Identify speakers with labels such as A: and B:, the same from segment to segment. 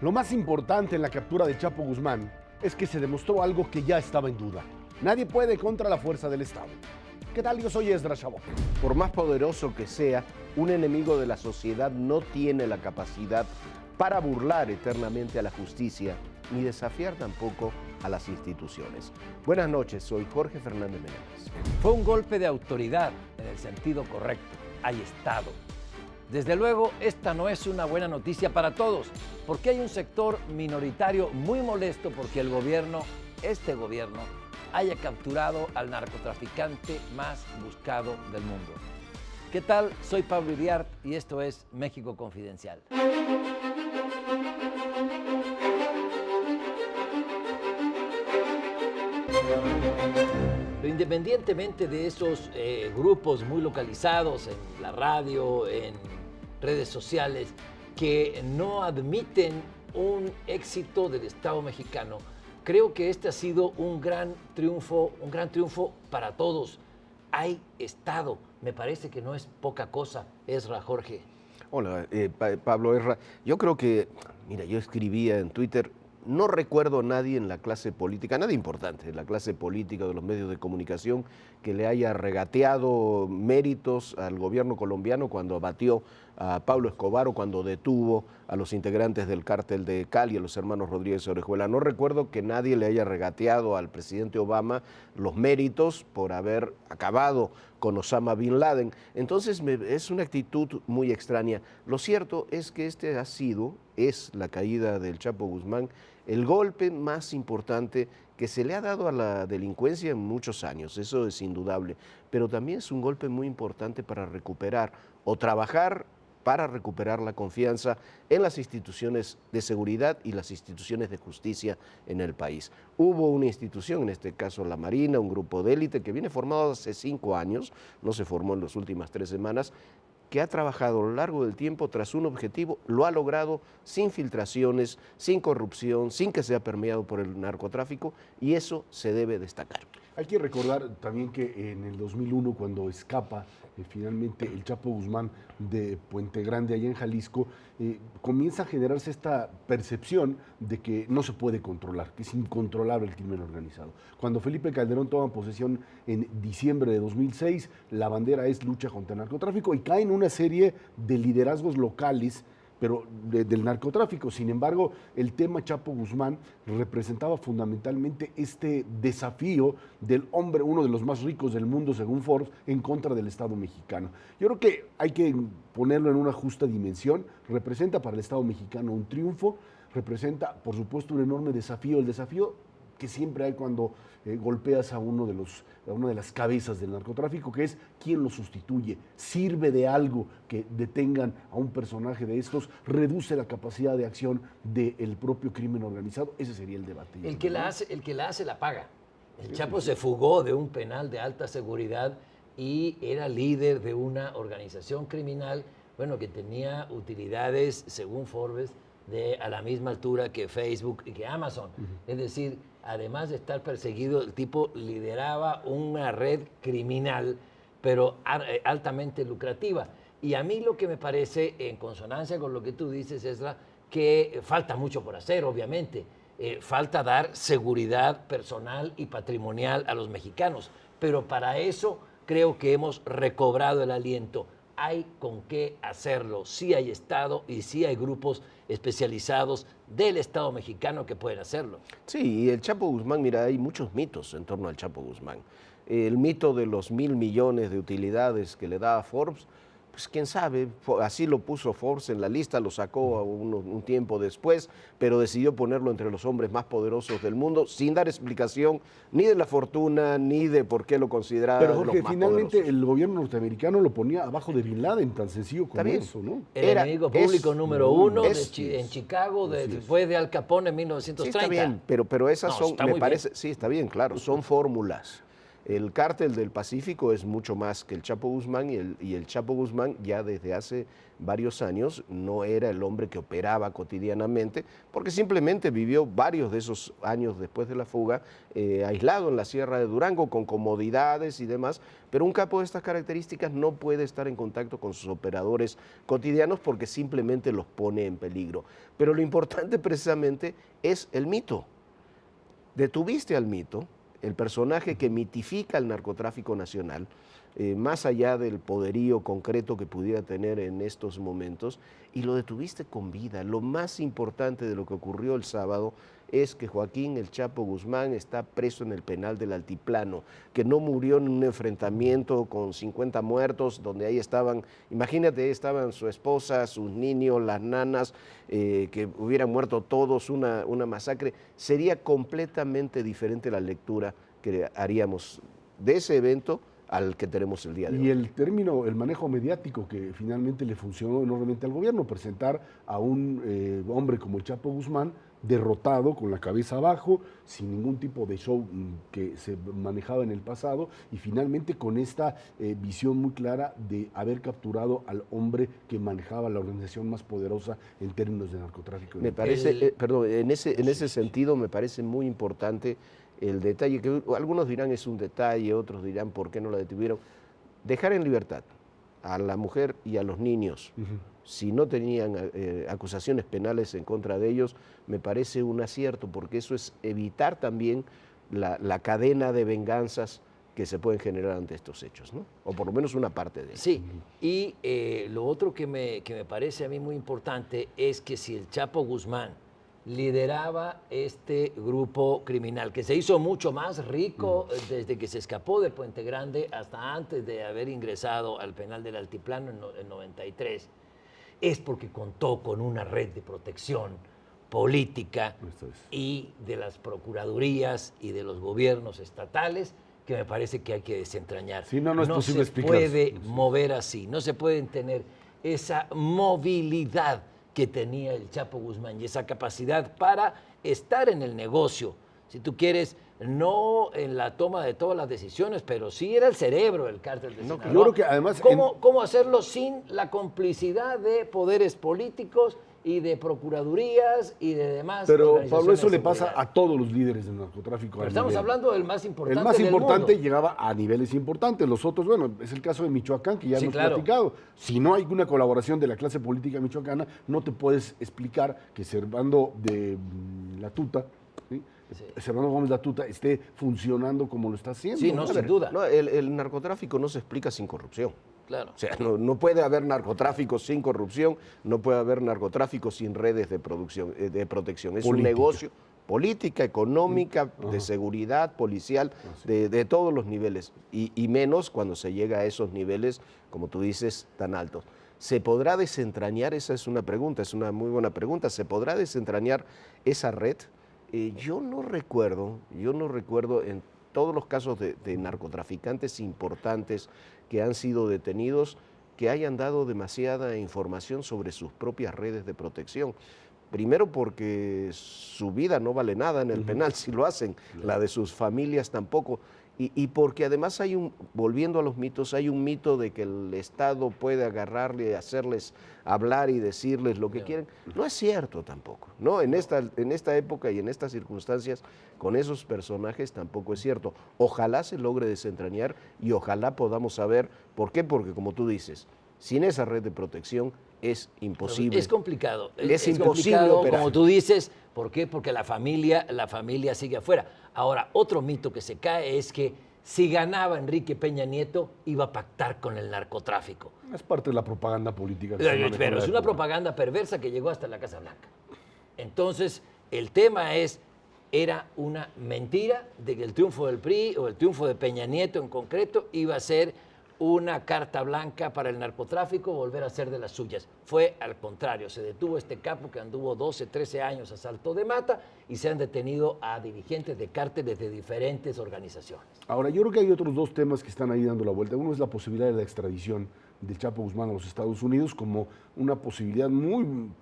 A: Lo más importante en la captura de Chapo Guzmán es que se demostró algo que ya estaba en duda. Nadie puede contra la fuerza del Estado. ¿Qué tal? Yo soy Esdras Chabot.
B: Por más poderoso que sea, un enemigo de la sociedad no tiene la capacidad para burlar eternamente a la justicia ni desafiar tampoco a las instituciones. Buenas noches, soy Jorge Fernández Menéndez.
C: Fue un golpe de autoridad en el sentido correcto. Hay Estado. Desde luego, esta no es una buena noticia para todos, porque hay un sector minoritario muy molesto porque el gobierno, este gobierno, haya capturado al narcotraficante más buscado del mundo. ¿Qué tal? Soy Pablo Iriart y esto es México Confidencial. Pero independientemente de esos grupos muy localizados en la radio, en redes sociales, que no admiten un éxito del Estado mexicano, creo que este ha sido un gran triunfo para todos. Hay Estado, me parece que no es poca cosa, Esra, Jorge.
B: Hola, Pablo Esra. Yo creo que, mira, yo escribía en Twitter, no recuerdo a nadie en la clase política, nadie importante en la clase política de los medios de comunicación que le haya regateado méritos al gobierno colombiano cuando abatió a Pablo Escobar o cuando detuvo a los integrantes del cártel de Cali, a los hermanos Rodríguez Orejuela. No recuerdo que nadie le haya regateado al presidente Obama los méritos por haber acabado con Osama Bin Laden. Entonces es una actitud muy extraña. Lo cierto es que es la caída del Chapo Guzmán, el golpe más importante que se le ha dado a la delincuencia en muchos años, eso es indudable, pero también es un golpe muy importante para recuperar o trabajar para recuperar la confianza en las instituciones de seguridad y las instituciones de justicia en el país. Hubo una institución, en este caso la Marina, un grupo de élite que viene formado hace 5 años, no se formó en las últimas 3 semanas, que ha trabajado a lo largo del tiempo tras un objetivo, lo ha logrado sin filtraciones, sin corrupción, sin que sea permeado por el narcotráfico, y eso se debe destacar.
A: Hay que recordar también que en el 2001, cuando escapa finalmente el Chapo Guzmán de Puente Grande, allá en Jalisco, comienza a generarse esta percepción de que no se puede controlar, que es incontrolable el crimen organizado. Cuando Felipe Calderón toma posesión en diciembre de 2006, la bandera es lucha contra el narcotráfico y caen una serie de liderazgos locales pero del narcotráfico. Sin embargo, el tema Chapo Guzmán representaba fundamentalmente este desafío del hombre, uno de los más ricos del mundo según Forbes, en contra del Estado mexicano. Yo creo que hay que ponerlo en una justa dimensión. Representa para el Estado mexicano un triunfo, representa, por supuesto, un enorme desafío, el desafío que siempre hay cuando golpeas a una de las cabezas del narcotráfico, que es quién lo sustituye, sirve de algo que detengan a un personaje de estos, reduce la capacidad de acción del propio crimen organizado. Ese sería el debate.
C: El que la hace la paga. El Chapo se fugó de un penal de alta seguridad y era líder de una organización criminal, bueno, que tenía utilidades, según Forbes, a la misma altura que Facebook y que Amazon. Es decir, además de estar perseguido, el tipo lideraba una red criminal, pero altamente lucrativa. Y a mí lo que me parece, en consonancia con lo que tú dices, Esra, que falta mucho por hacer, obviamente. Falta dar seguridad personal y patrimonial a los mexicanos. Pero para eso creo que hemos recobrado el aliento. Hay con qué hacerlo. Sí hay Estado y sí hay grupos especializados del Estado mexicano que pueden hacerlo.
B: Sí, y el Chapo Guzmán, mira, hay muchos mitos en torno al Chapo Guzmán. El mito de los 1.000 millones de utilidades que le da a Forbes, pues quién sabe, así lo puso Forbes en la lista, lo sacó un tiempo después, pero decidió ponerlo entre los hombres más poderosos del mundo, sin dar explicación ni de la fortuna, ni de por qué lo consideraba
A: pero Jorge,
B: los más
A: finalmente
B: poderosos.
A: el gobierno norteamericano lo ponía abajo de Bin Laden, tan sencillo como eso, ¿no?
C: El enemigo público número uno en Chicago, después de Al Capone en 1930.
B: Sí, está bien, pero esas son,
C: está
B: me
C: muy
B: parece,
C: bien.
B: sí, está bien, claro, son fórmulas. El cártel del Pacífico es mucho más que el Chapo Guzmán y el Chapo Guzmán ya desde hace varios años no era el hombre que operaba cotidianamente porque simplemente vivió varios de esos años después de la fuga aislado en la Sierra de Durango con comodidades y demás, pero un capo de estas características no puede estar en contacto con sus operadores cotidianos porque simplemente los pone en peligro. Pero lo importante precisamente es el mito. Detuviste al mito, el personaje que mitifica el narcotráfico nacional, más allá del poderío concreto que pudiera tener en estos momentos, y lo detuviste con vida. Lo más importante de lo que ocurrió el sábado es que Joaquín El Chapo Guzmán está preso en el penal del Altiplano, que no murió en un enfrentamiento con 50 muertos, donde ahí estaban, imagínate, estaban su esposa, sus niños, las nanas, que hubieran muerto todos, una masacre. Sería completamente diferente la lectura que haríamos de ese evento al que tenemos el día de hoy.
A: Y el término, el manejo mediático que finalmente le funcionó enormemente al gobierno, presentar a un hombre como el Chapo Guzmán derrotado, con la cabeza abajo, sin ningún tipo de show que se manejaba en el pasado, y finalmente con esta visión muy clara de haber capturado al hombre que manejaba la organización más poderosa en términos de narcotráfico.
B: Me parece, perdón, en ese sentido me parece muy importante el detalle, que algunos dirán es un detalle, otros dirán por qué no la detuvieron. Dejar en libertad a la mujer y a los niños, si no tenían acusaciones penales en contra de ellos, me parece un acierto, porque eso es evitar también la cadena de venganzas que se pueden generar ante estos hechos, ¿no? O por lo menos una parte de ellos.
C: Sí, y lo otro que me parece a mí muy importante es que si el Chapo Guzmán lideraba este grupo criminal, que se hizo mucho más rico desde que se escapó de Puente Grande hasta antes de haber ingresado al penal del Altiplano en 93, es porque contó con una red de protección política y de las procuradurías y de los gobiernos estatales que me parece que hay que desentrañar.
A: Sí, no es posible explicar.
C: No se puede mover así, no se pueden tener esa movilidad que tenía el Chapo Guzmán y esa capacidad para estar en el negocio, si tú quieres, no en la toma de todas las decisiones, pero sí era el cerebro del cártel de Sinaloa.
A: Yo creo que además...
C: ¿Cómo hacerlo sin la complicidad de poderes políticos y de procuradurías y de demás?
A: Pero Pablo, eso le pasa a todos los líderes del narcotráfico.
C: Pero estamos hablando del más importante.
A: El más importante
C: del mundo.
A: llegaba a niveles importantes. Los otros, bueno, es el caso de Michoacán, que ya hemos
C: claro.
A: platicado. Si no hay una colaboración de la clase política michoacana, no te puedes explicar que Servando de la Tuta, ¿sí? Servando Gómez la Tuta esté funcionando como lo está haciendo.
C: Sí, no, sin duda.
B: No, el narcotráfico no se explica sin corrupción.
C: Claro.
B: O sea, no puede haber narcotráfico sin corrupción, no puede haber narcotráfico sin redes de protección. Es un negocio, política, económica, de seguridad, policial, de todos los niveles. Y menos cuando se llega a esos niveles, como tú dices, tan altos. ¿Se podrá desentrañar? Esa es una pregunta, es una muy buena pregunta. ¿Se podrá desentrañar esa red? Yo no recuerdo en todos los casos de narcotraficantes importantes que han sido detenidos que hayan dado demasiada información sobre sus propias redes de protección. Primero porque su vida no vale nada en el penal si lo hacen, la de sus familias tampoco. Y porque además volviendo a los mitos, hay un mito de que el Estado puede agarrarle, hacerles hablar y decirles lo que quieren. No es cierto tampoco, ¿no? En esta época y en estas circunstancias, con esos personajes tampoco es cierto. Ojalá se logre desentrañar y ojalá podamos saber por qué, porque como tú dices, sin esa red de protección es imposible.
C: Es complicado.
B: Es imposible
C: complicado,
B: operar.
C: como tú dices. ¿Por qué? Porque la familia sigue afuera. Ahora, otro mito que se cae es que si ganaba Enrique Peña Nieto, iba a pactar con el narcotráfico.
A: Es parte de la propaganda política.
C: Pero es una propaganda perversa que llegó hasta la Casa Blanca. Entonces, el tema era una mentira de que el triunfo del PRI o el triunfo de Peña Nieto en concreto iba a ser una carta blanca para el narcotráfico, volver a ser de las suyas. Fue al contrario, se detuvo este capo que anduvo 12, 13 años a salto de mata y se han detenido a dirigentes de cárteles de diferentes organizaciones.
A: Ahora, yo creo que hay otros dos temas que están ahí dando la vuelta. Uno es la posibilidad de la extradición del Chapo Guzmán a los Estados Unidos como una posibilidad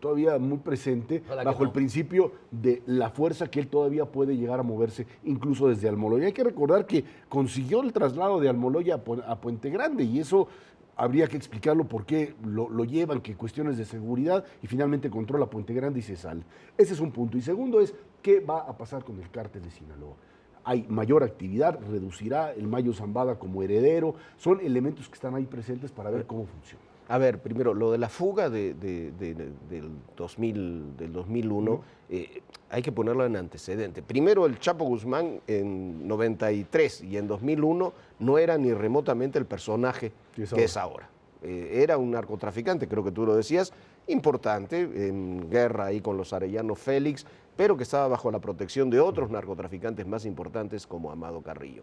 A: todavía muy presente,
C: Ojalá
A: bajo
C: que no.
A: el principio de la fuerza que él todavía puede llegar a moverse, incluso desde Almoloya. Hay que recordar que consiguió el traslado de Almoloya a Puente Grande, y eso habría que explicarlo por qué lo llevan, que cuestiones de seguridad, y finalmente controla Puente Grande y se sale. Ese es un punto. Y segundo es, ¿qué va a pasar con el cártel de Sinaloa? Hay mayor actividad, reducirá el Mayo Zambada como heredero, son elementos que están ahí presentes para ver cómo funciona.
B: A ver, primero, lo de la fuga del 2001, hay que ponerlo en antecedente. Primero, el Chapo Guzmán en 93 y en 2001 no era ni remotamente el personaje que es ahora. Era un narcotraficante, creo que tú lo decías, importante, en guerra ahí con los Arellano Félix, pero que estaba bajo la protección de otros narcotraficantes más importantes como Amado Carrillo.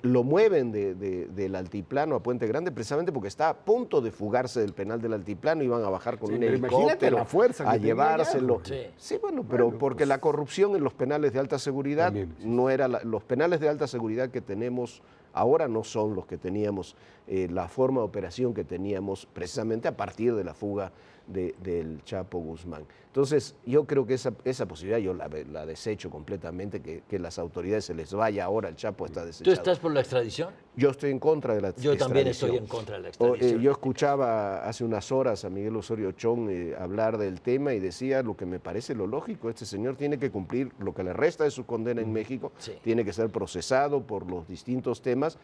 B: Lo mueven del Altiplano a Puente Grande precisamente porque está a punto de fugarse del penal del Altiplano, iban a bajar con un helicóptero
A: la fuerza que
B: a
A: tenía
B: llevárselo.
C: allá.
B: Sí, bueno, pero porque la corrupción en los penales de alta seguridad no era los penales de alta seguridad que tenemos ahora no son los que teníamos, la forma de operación que teníamos precisamente a partir de la fuga del Chapo Guzmán. Entonces, yo creo que esa posibilidad yo la desecho completamente, que las autoridades se les vaya ahora, el Chapo está desechado.
C: ¿Tú estás por la extradición?
B: Yo estoy en contra de la extradición.
C: Yo también estoy en contra de la extradición.
B: Yo escuchaba hace unas horas a Miguel Osorio Chong hablar del tema y decía lo que me parece lo lógico, este señor tiene que cumplir lo que le resta de su condena en México, tiene que ser procesado por los distintos temas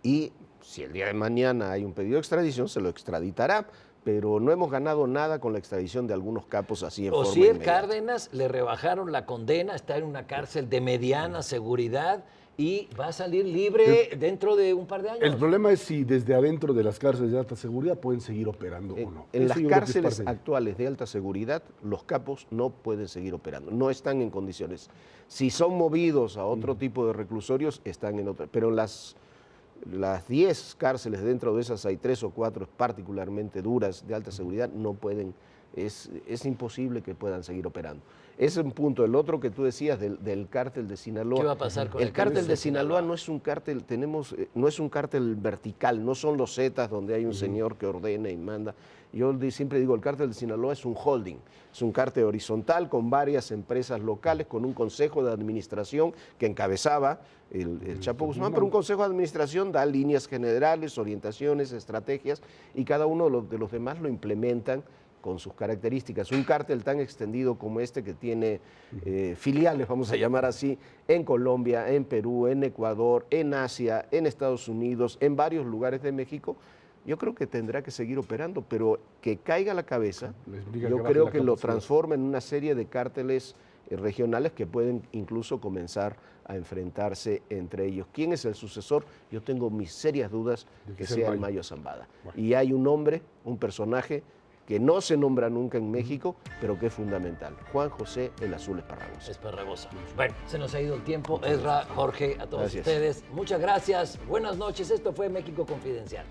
B: y si el día de mañana hay un pedido de extradición, se lo extraditará, pero no hemos ganado nada con la extradición de algunos capos así en forma
C: Osiel
B: inmediata.
C: Cárdenas le rebajaron la condena, está en una cárcel de mediana seguridad y va a salir libre dentro de un par de años.
A: El problema es si desde adentro de las cárceles de alta seguridad pueden seguir operando o no.
B: En
A: Eso
B: las
A: yo creo que es
B: cárceles
A: parte de-
B: actuales de alta seguridad, los capos no pueden seguir operando, no están en condiciones. Si son movidos a otro tipo de reclusorios, están en otra. Pero las 10 cárceles dentro de esas hay 3 o 4 particularmente duras de alta seguridad, no pueden, es imposible que puedan seguir operando. Ese es un punto. El otro que tú decías del cártel de Sinaloa.
C: ¿Qué va a pasar con
B: el cártel de Sinaloa? No es un cártel, no es un cártel vertical, no son los Zetas donde hay un señor que ordena y manda. Yo siempre digo, el cártel de Sinaloa es un holding, es un cártel horizontal con varias empresas locales, con un consejo de administración que encabezaba el Chapo Guzmán, pero un consejo de administración da líneas generales, orientaciones, estrategias, y cada uno de los demás lo implementan con sus características. Un cártel tan extendido como este que tiene filiales, vamos a llamar así, en Colombia, en Perú, en Ecuador, en Asia, en Estados Unidos, en varios lugares de México, yo creo que tendrá que seguir operando, pero que caiga la cabeza, yo creo que lo transforma en una serie de cárteles regionales que pueden incluso comenzar a enfrentarse entre ellos. ¿Quién es el sucesor? Yo tengo mis serias dudas de que sea el Mayo Zambada. Y hay un hombre, un personaje que no se nombra nunca en México, pero que es fundamental. Juan José El Azul Esparragosa.
C: Esparragosa. Bueno, se nos ha ido el tiempo. Ezra, Jorge, a todos
B: Gracias.
C: ustedes, muchas gracias. Buenas noches. Esto fue México Confidencial.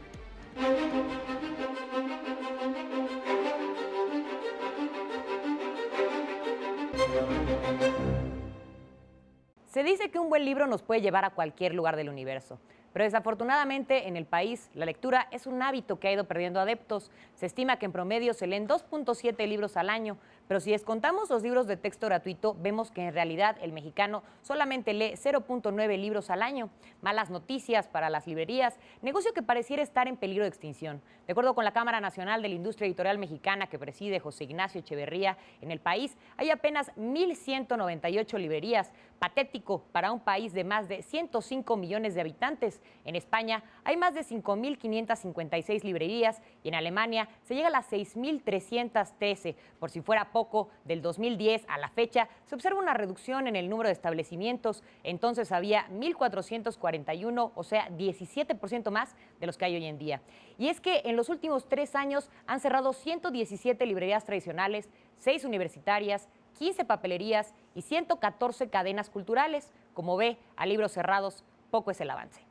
D: Se dice que un buen libro nos puede llevar a cualquier lugar del universo, pero desafortunadamente en el país la lectura es un hábito que ha ido perdiendo adeptos. Se estima que en promedio se leen 2.7 libros al año, pero si descontamos los libros de texto gratuito, vemos que en realidad el mexicano solamente lee 0.9 libros al año. Malas noticias para las librerías, negocio que pareciera estar en peligro de extinción. De acuerdo con la Cámara Nacional de la Industria Editorial Mexicana que preside José Ignacio Echeverría, en el país hay apenas 1,198 librerías. Patético para un país de más de 105 millones de habitantes. En España hay más de 5.556 librerías y en Alemania se llega a las 6.313. Por si fuera poco, del 2010 a la fecha se observa una reducción en el número de establecimientos. Entonces había 1.441, o sea, 17% más de los que hay hoy en día. Y es que en los últimos 3 años han cerrado 117 librerías tradicionales, 6 universitarias, 15 papelerías y 114 cadenas culturales. Como ve, a libros cerrados, poco es el avance.